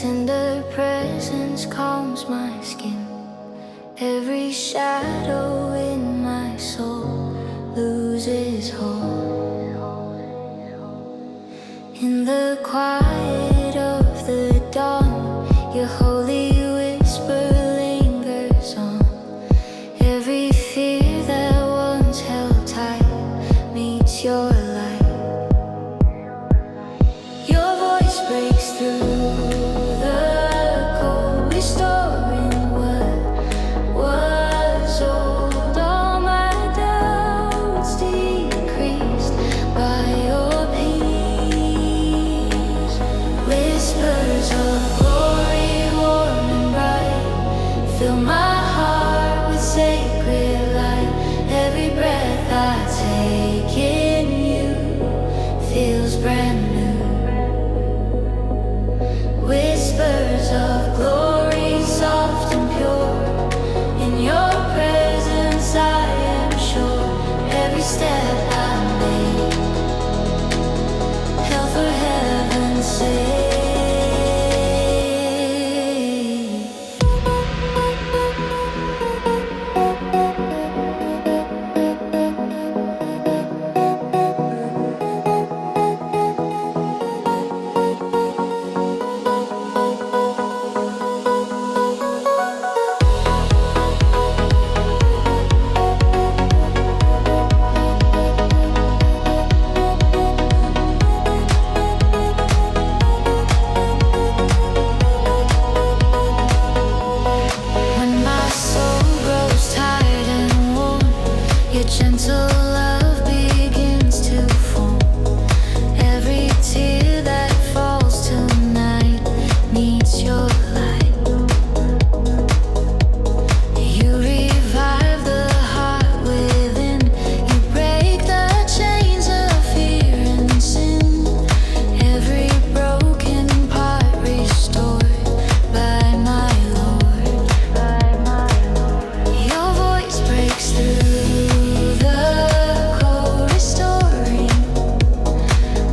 tender presence calms my skin. Every shadow in my soul loses hold. In the quiet of the dawn, your holy whisper lingers on. Every fear that once held tight meets your light. Your voice breaks through the cold, restoring what was old. All my doubts decreased by your peace. Whispers of glory, warm and bright, fill my heart with sacred light. Every breath I take in you feels brand new. Whispers of glory, soft and pure. In your presence I am sure. Every step I make, hell for heaven's sake. Your gentle love begins to form. Every tear that falls tonight needs your light. You revive the heart within. You break the chains of fear and sin. Every broken part restored by my Lord. Your voice breaks through the cold, restoring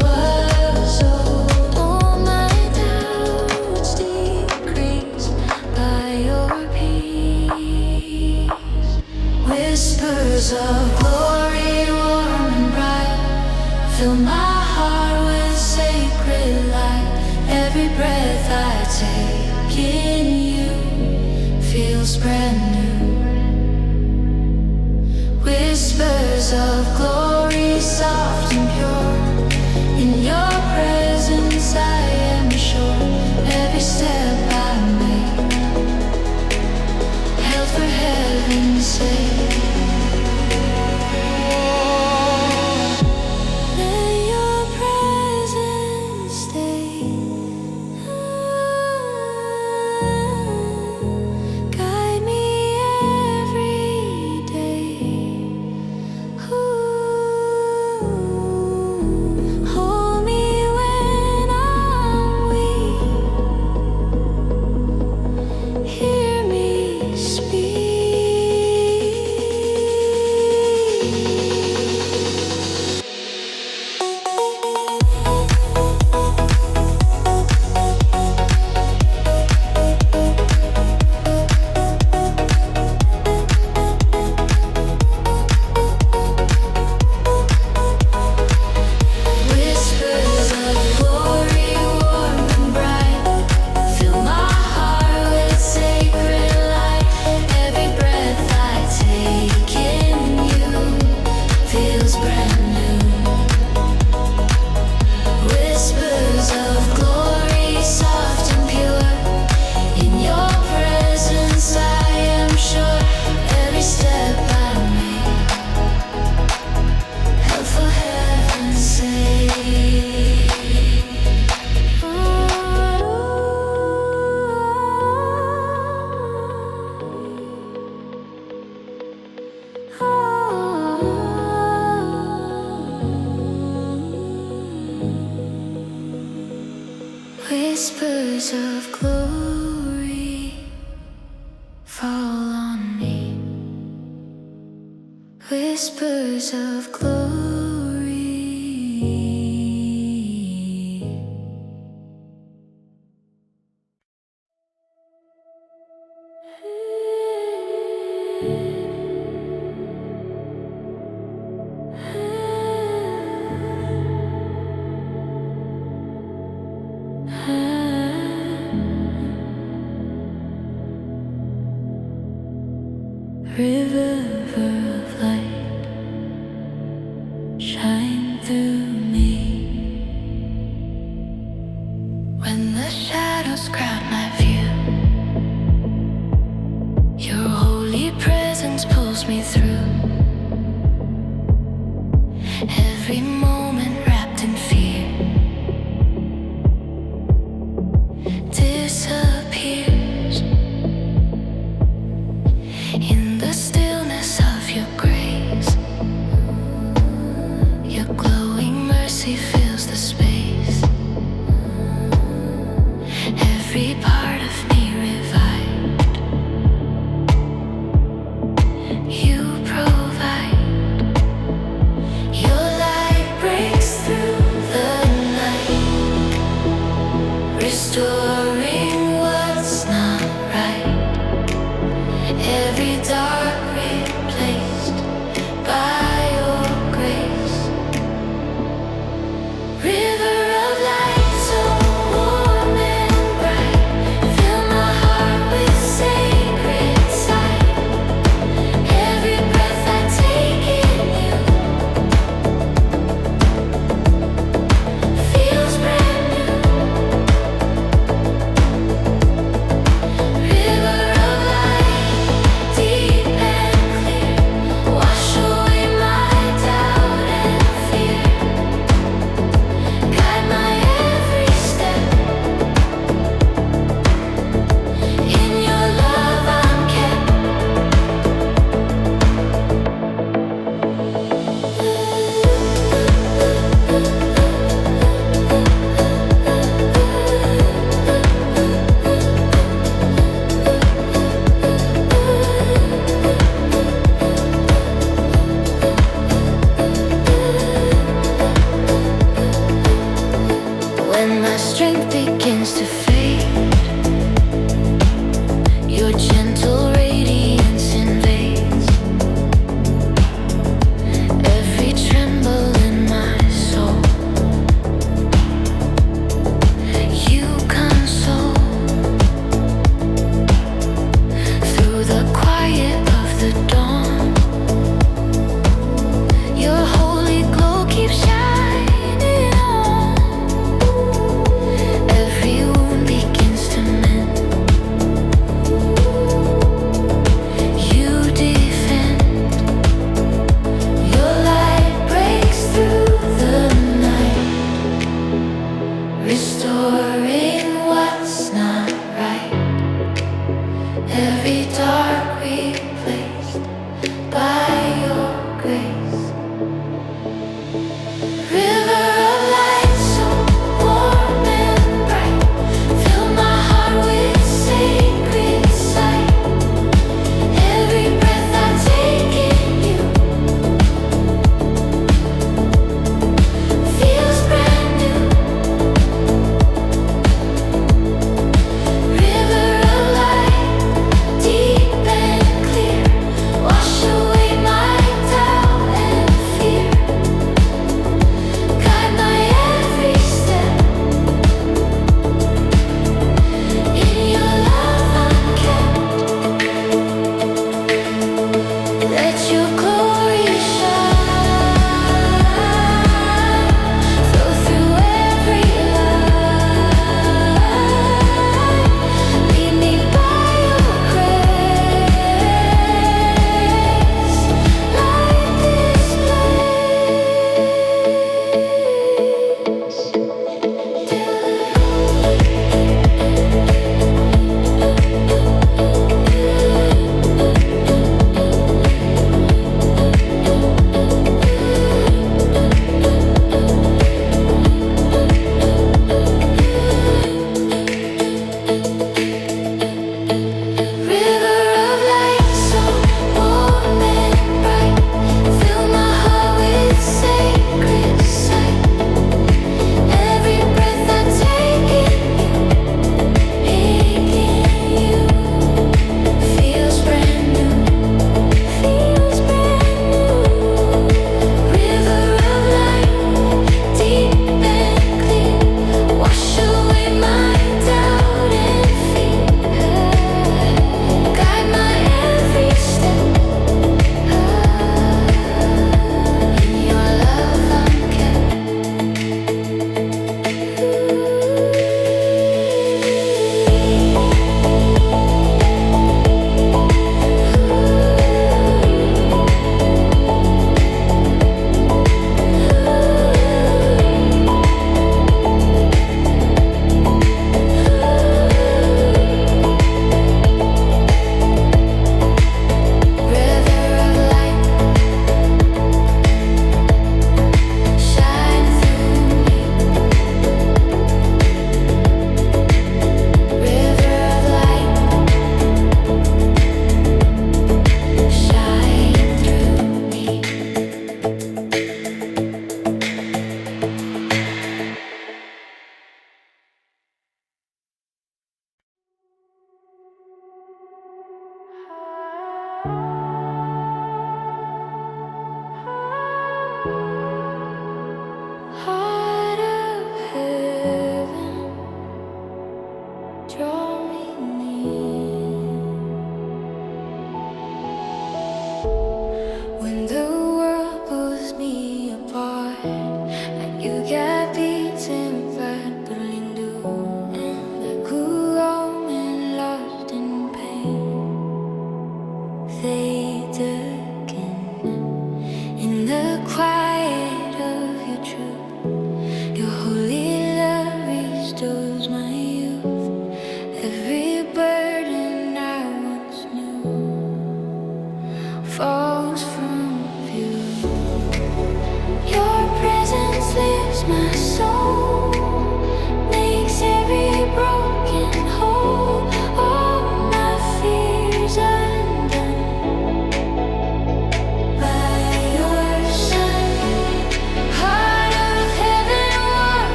what's old. All my doubts decrease by your peace. Whispers of glory, warm and bright, fill my heart with sacred light. Every breath I take in you feels brand new. Whispers of glory, soft and pure. In your presence I am sure. Every step I make, held for heaven's sake. Let your presence stay. Guide me every day. Hold me when I'm weak. Hear me speak. Whispers of glory, warm and bright, fill my heart with sacred light. Every breath I take in you feels brand new. Whispers of glory, soft and pure. In your presence I am sure. Every step I make, held for heaven's sake. Whispers of glory fall on me. Whispers of glory. shine through me. When the shadows crowd my view, your holy presence pulls me through. Every moment wrapped in fear disappears in the stillness of your grace. Your glowing mercy fills the space. Every part of me revived. You provide. Your light breaks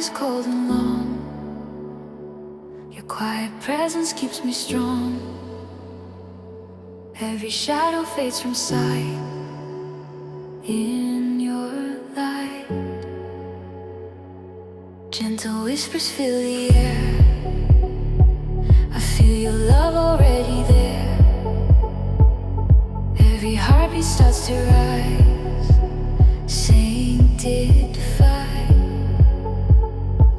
is cold and long. Your quiet presence keeps me strong. Every shadow fades from sight in your light. Gentle whispers fill the air. I feel your love already there. Every heartbeat starts to rise, sanctified.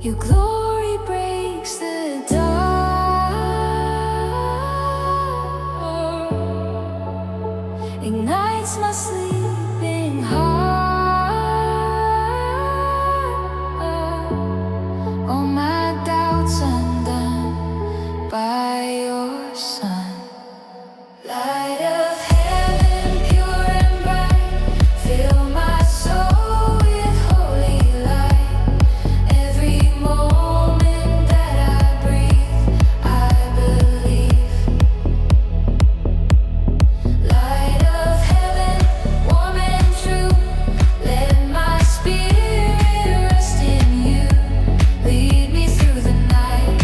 Your glory breaks the dark, ignites my sleeping heart. All my doubts undone by your Son. Light of heaven, pure and bright, fill my soul with holy light. Every moment that I breathe, I believe. Light of heaven, warm and true, let my spirit rest in you. Lead me through the night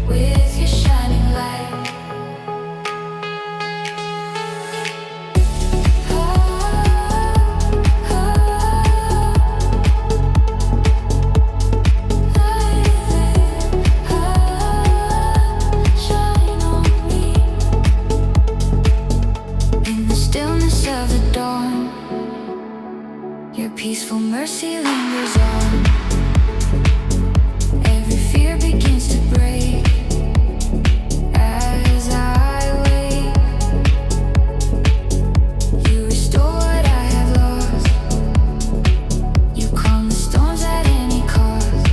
with your shining light. Shine on me. In the stillness of the dawn, your peaceful mercy lingers on. Every fear begins to break as I wake. You restore what I have lost. You calm the storms at any cost.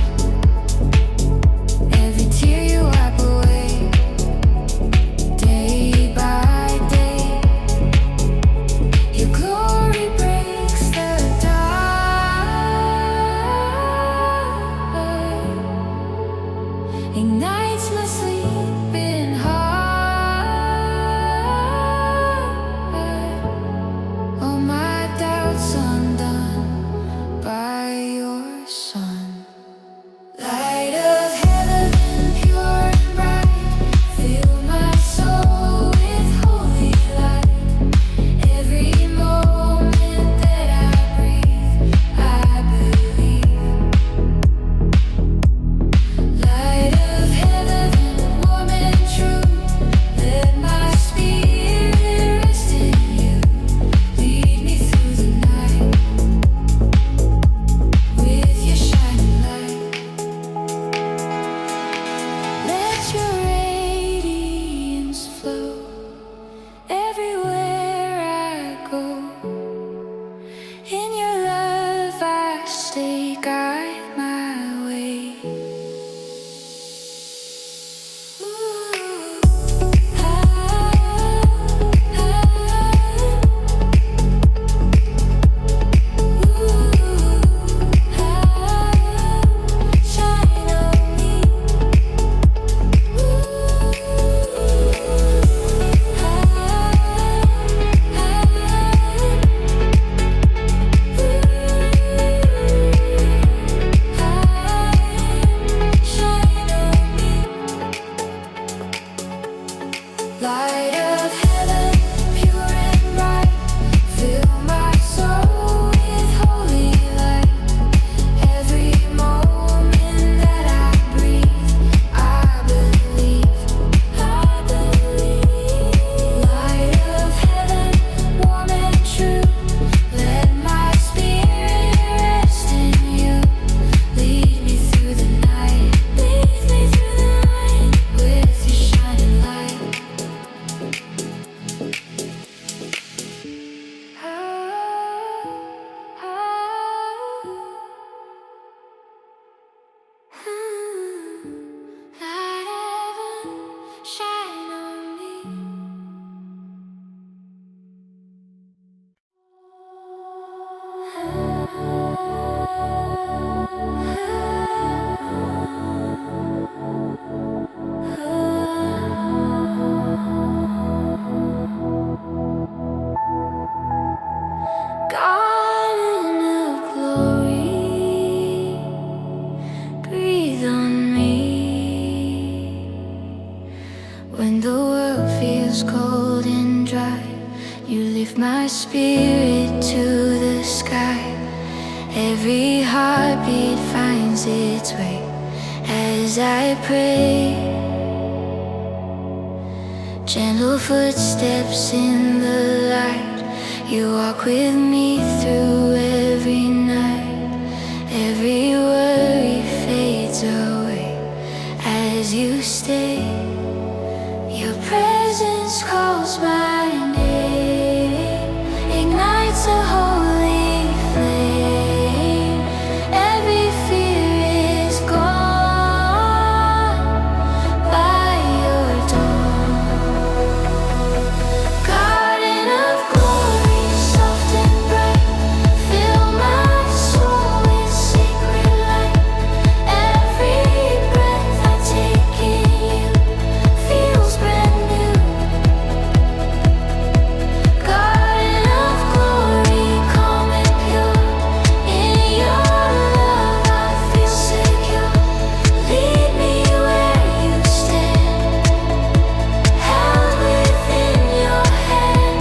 Every tear you wipe away, day by day. Your glory breaks the dark, my spirit to the sky. Every heartbeat finds its way as I pray. Gentle footsteps in the light, you walk with me through every night. Every worry fades away as you stay. Your presence calls my name, ignites a holy flame. Every fear is gone by your dawn. Garden of glory, soft and bright, fill my soul with sacred light. Every breath I take in you feels brand new. Garden of glory, calm and pure. In your love I feel secure. Lead me where you stand, held within your hand.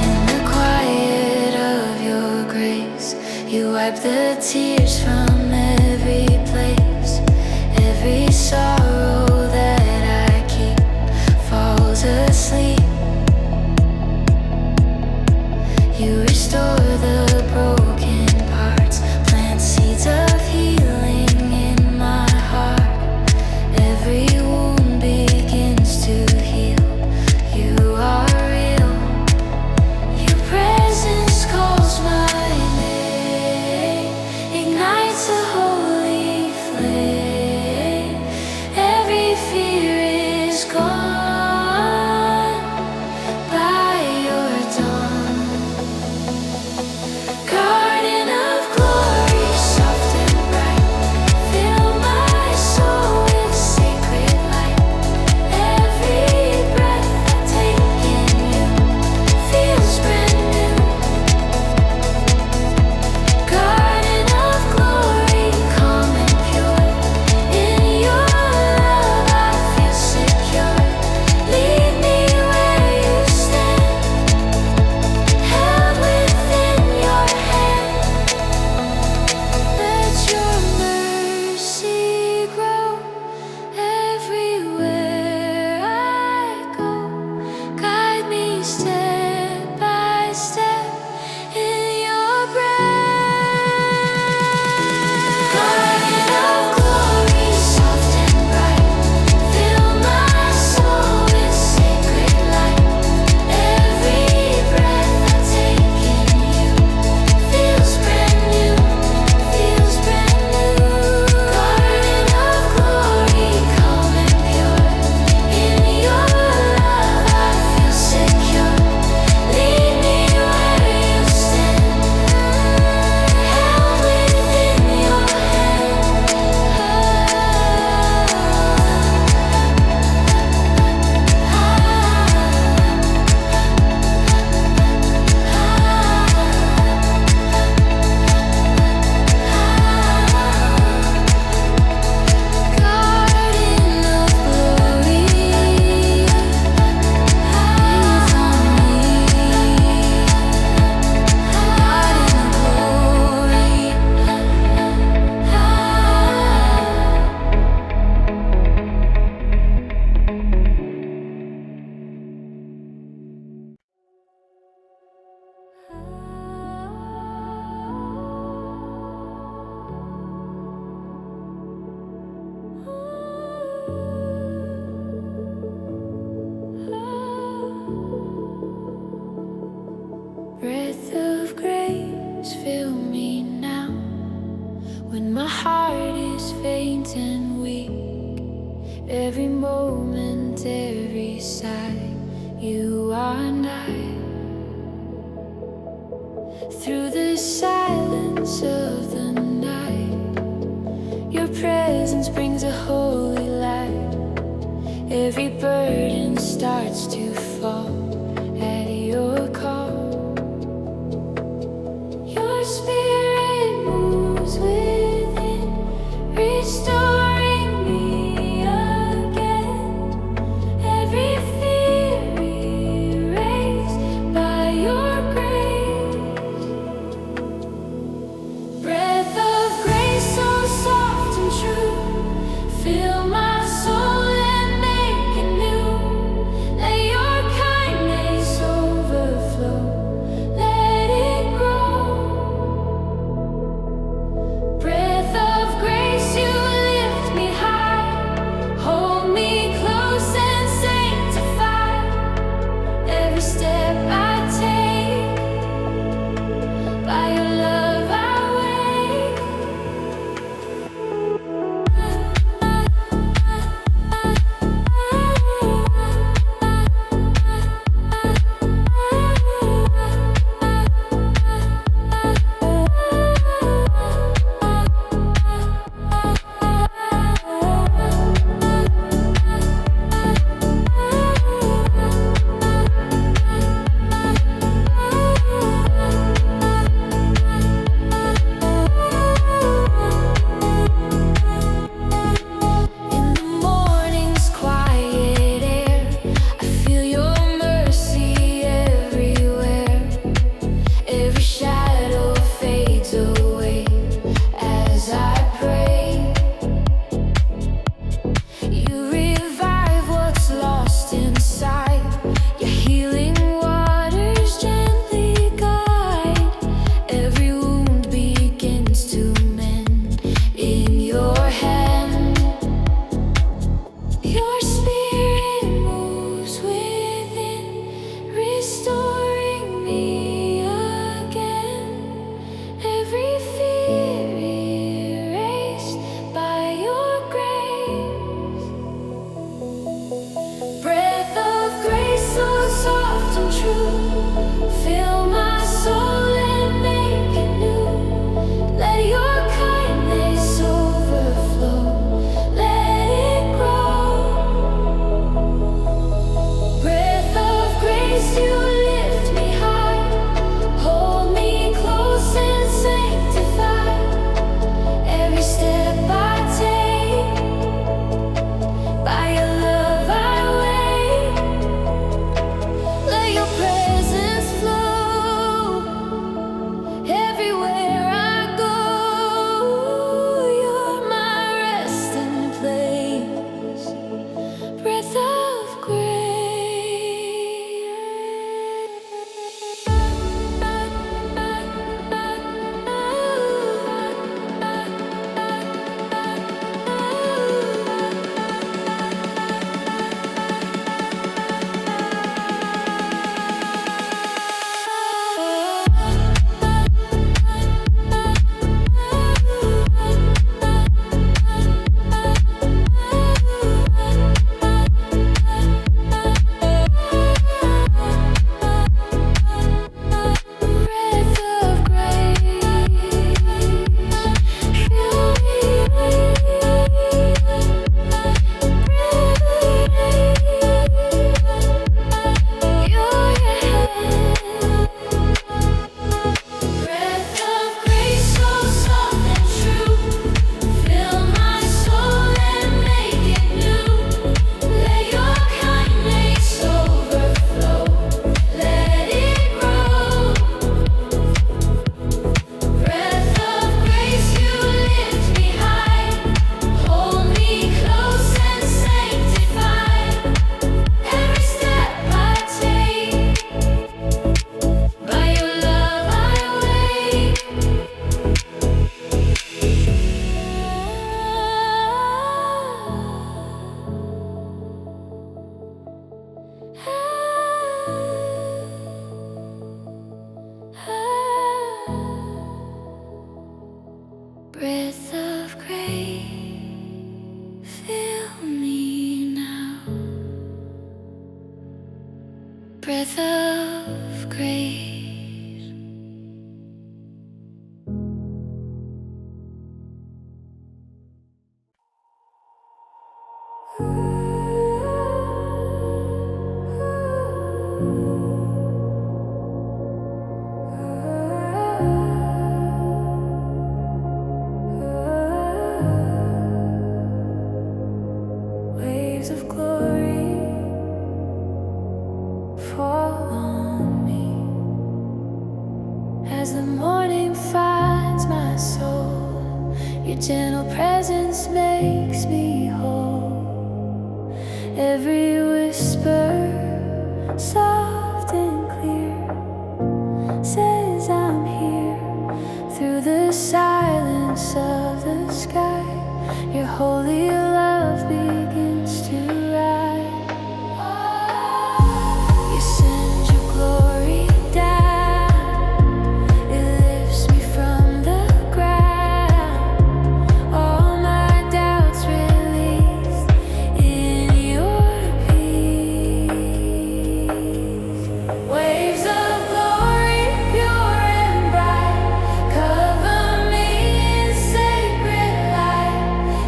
In the quiet of your grace, you wipe the tears from every place. Every sorrow that I keep falls asleep. You restore the broken parts, plant seeds of healing in my heart. Every wound begins to heal. You are real. Your presence calls my name, ignites a holy flame. Every fear is gone by your dawn. Garden of glory, soft and bright, fill my soul with sacred light. Every breath I take in you feels brand new. Garden of glory, calm and pure. In your love I feel secure. Lead me where you stand, held within your hand. Let your mercy grow everywhere I go. Guide me step by step in your breath. Garden of glory, soft and bright, fill my soul with sacred light. Every breath I take in you feels brand new, feels brand new. Garden of glory, calm and pure. In your love I feel secure. Lead me where you stand, held within your Garden of glory, breathe on breath of grace, fill me now. When my heart is faint and weak, every moment, every sigh, you are nigh. Through the silence of the night, your presence brings a holy light. Every burden starts to fall at your call. Your spirit moves within, restoring me again. Every fear erased by your grace. Breath of grace so soft and true, fill my soul and make it new. Let your kindness overflow, let it grow. Breath of grace, you lift me high, hold me close and sanctify. Every step I take, by your love I wake. In the morning's quiet air, I feel your mercy everywhere. Every shadow fades away as I pray. You revive what's lost inside. Your healing waters gently guide. Every wound begins to mend in your hand. Your spirit moves within, restoring me again. Every fear erased by your grace. Breath of grace so soft and true, fill my soul and make it new. Let your kindness overflow, let it grow. Breath of grace, you lift me high, hold me close and sanctify. Every step I take, by your love I wait. Let your presence flow everywhere I go. You're my resting place. Breath of breath of grace, fill me now. Breath of grace. Waves of glory fall on me as the morning finds my soul. Your gentle presence makes me whole. Every whisper, soft and clear, says I'm here. Through the silence of the sky, your holy love begins to rise. You send your glory down, it lifts me from the ground. All my doubts released in your peace. Waves of glory, pure and bright, cover me in sacred light.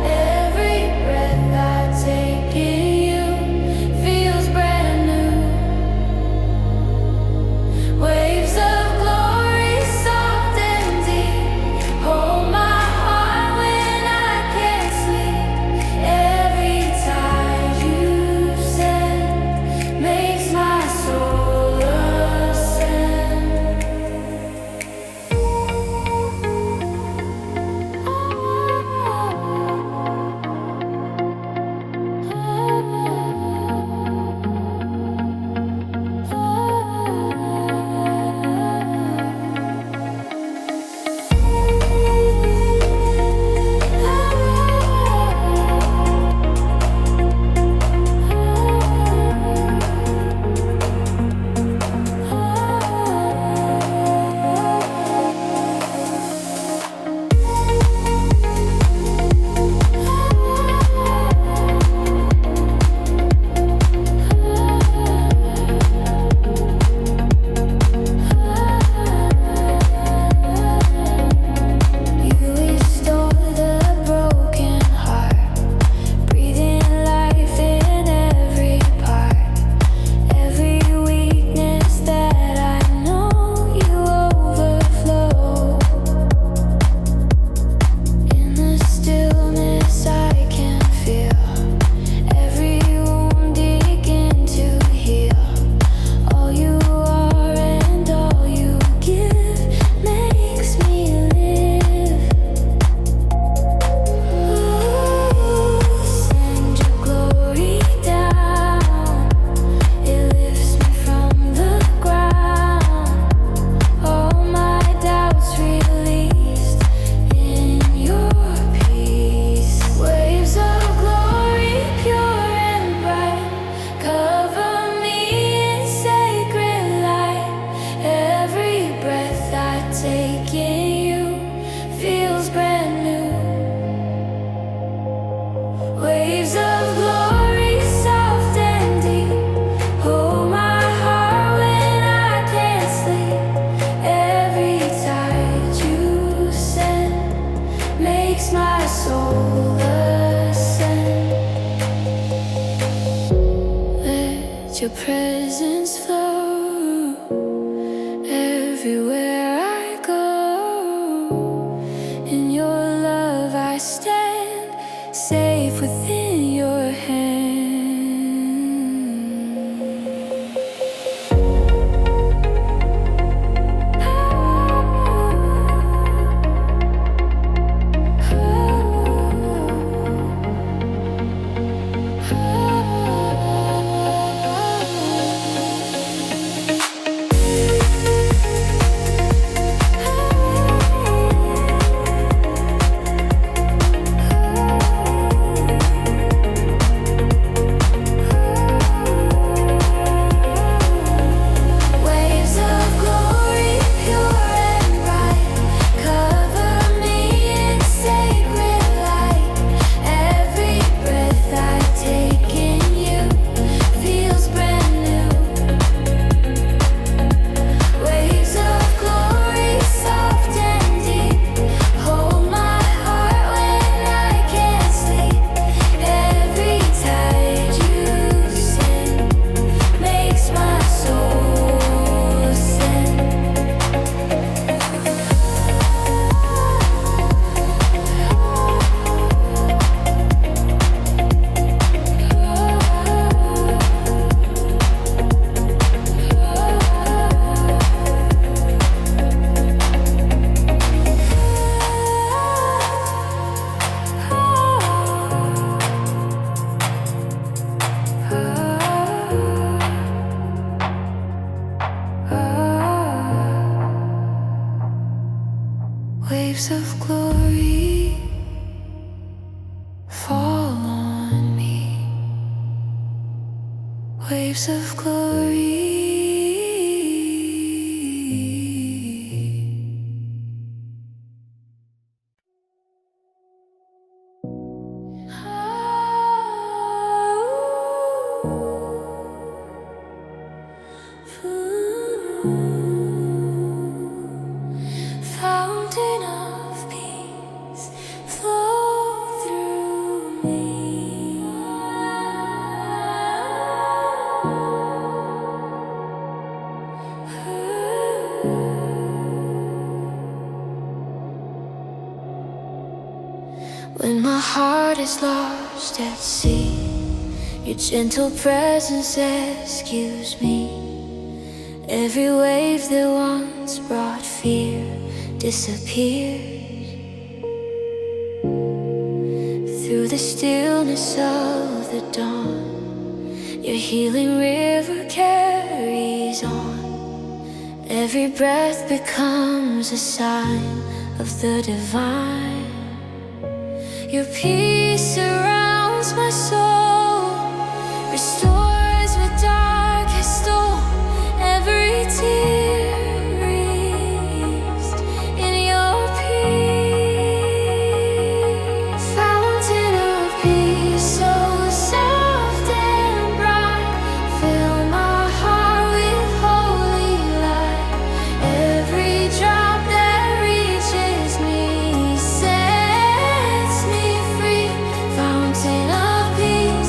Every breath I take in you feels brand new. Waves of glory, soft and deep, hold my heart when I can't sleep. Every tide you send makes my soul ascend. You restore the broken heart, breathing life in every part. Every weakness that I know, you overflow. In the stillness I can feel every wound begin to heal. All you are and all you give makes me live. Send your glory down, it lifts me from the ground. All my doubts released in your peace. Waves of glory, pure and bright, cover me in sacred light. Every breath I take in you feels brand new. Waves of glory, soft and deep, hold my heart when I can't sleep. Every tide you send makes my soul ascend. Let your presence flow everywhere I go. In your love I stand, safe within your hand. waves of glory. Fountain of peace, flow through me. When my heart is lost at sea, your gentle presence rescues me. Every wave that once brought fear disappears. Through the stillness of the dawn, your healing river carries on. Every breath becomes a sign of the divine. Your peace surrounds my soul, restores what dark has stolen. Every tear reached in your peace. Fountain of peace, so soft and bright, fill my heart with holy light. Every drop that reaches me sets me free. Fountain of peace.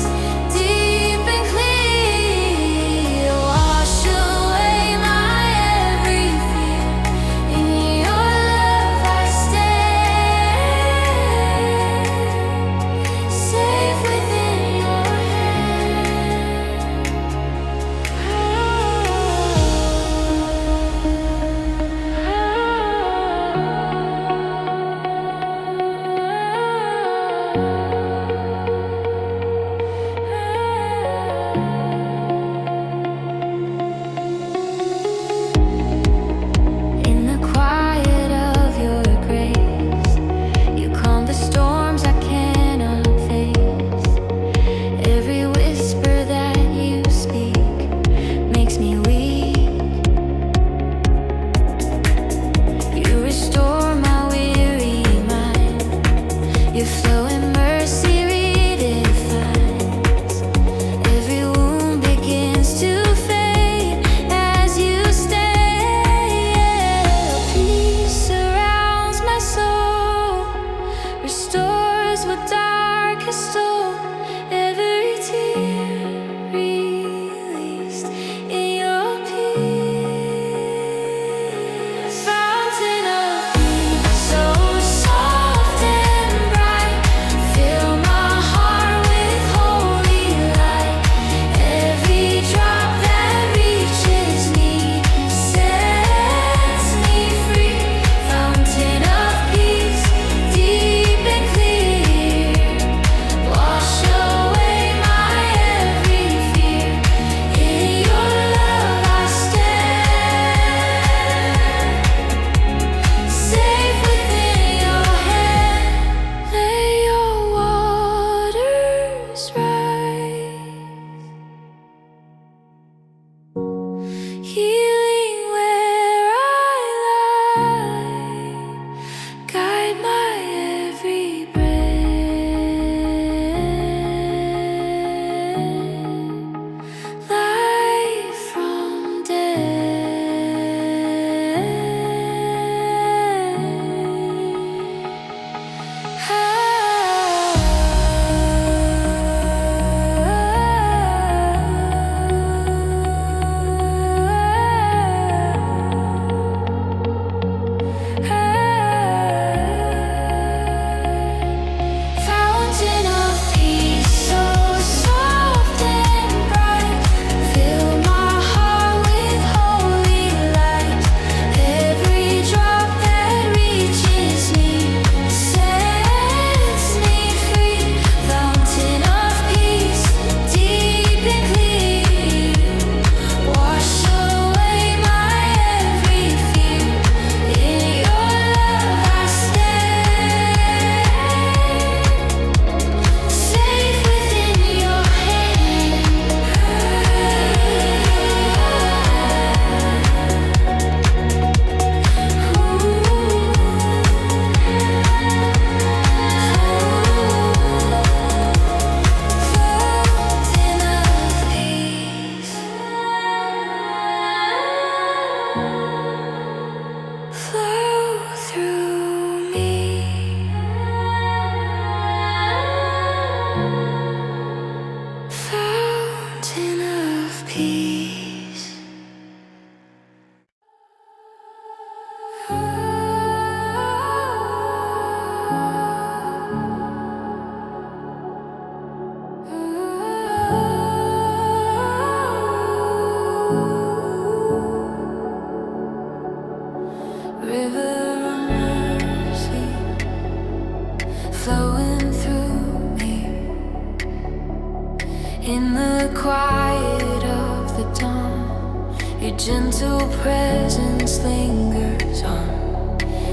gentle presence lingers on.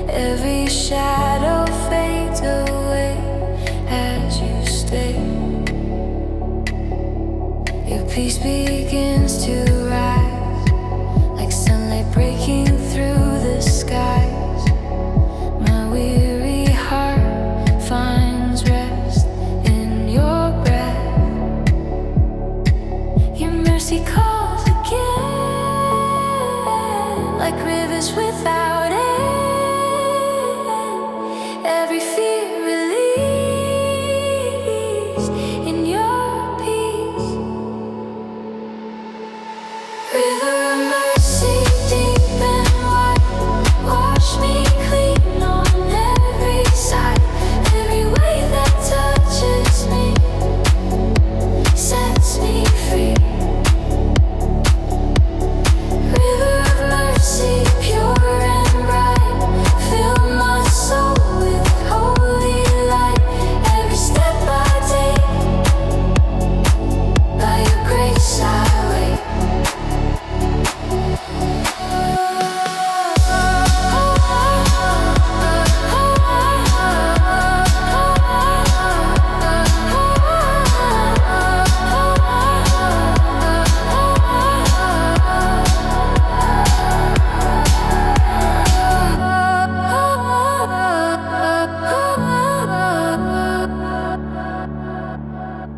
Every shadow fades away as you stay. Your peace begins to rise, like sunlight breaking through the skies. My weary heart finds rest in your breath. Your mercy calls again, like rivers without end. Every fear released in your peace. River of mercy, deep and wide, wash me clean on every side. Every wave that touches me sets me free. River of mercy, pure and bright, fill my soul with holy light. Every step I take, by your grace I wait.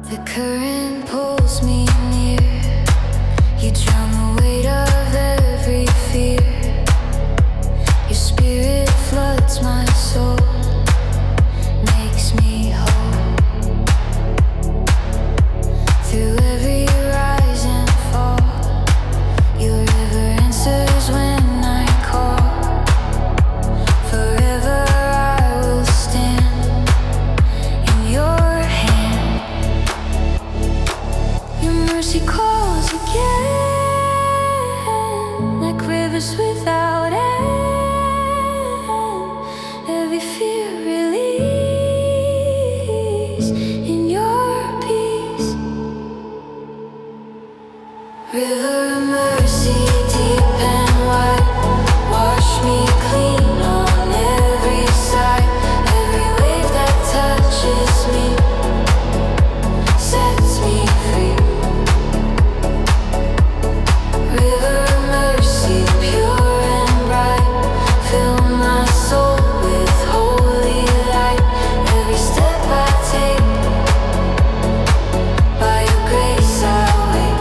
The current pulls me near. You drown the weight of every fear. Your spirit floods my soul, makes me whole. Through every rise and fall, your river answers when I call. Forever I will stand in your hand. Your mercy calls again, like rivers without end. Every fear released in your peace. River of mercy, deep and wide, wash me clean on every side. Every wave that touches me sets me free. River of mercy, pure and bright, fill my soul with holy light. Every step I take, by your grace I wait.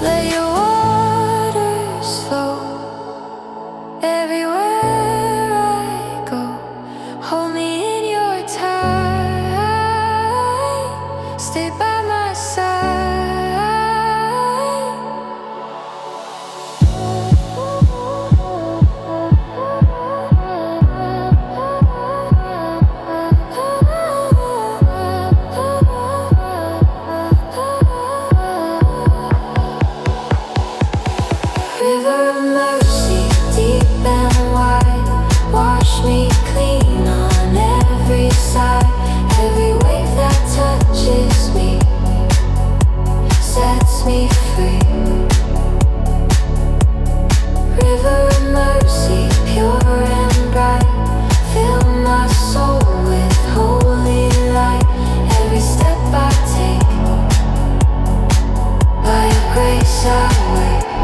Let your waters flow everywhere I go. Hold me in your tide, stay by my side. River of mercy, deep and wide, wash me clean on every side. Every wave that touches me sets me free. River of mercy, pure and bright, fill my soul with holy light. Every step I take, by your grace I wait.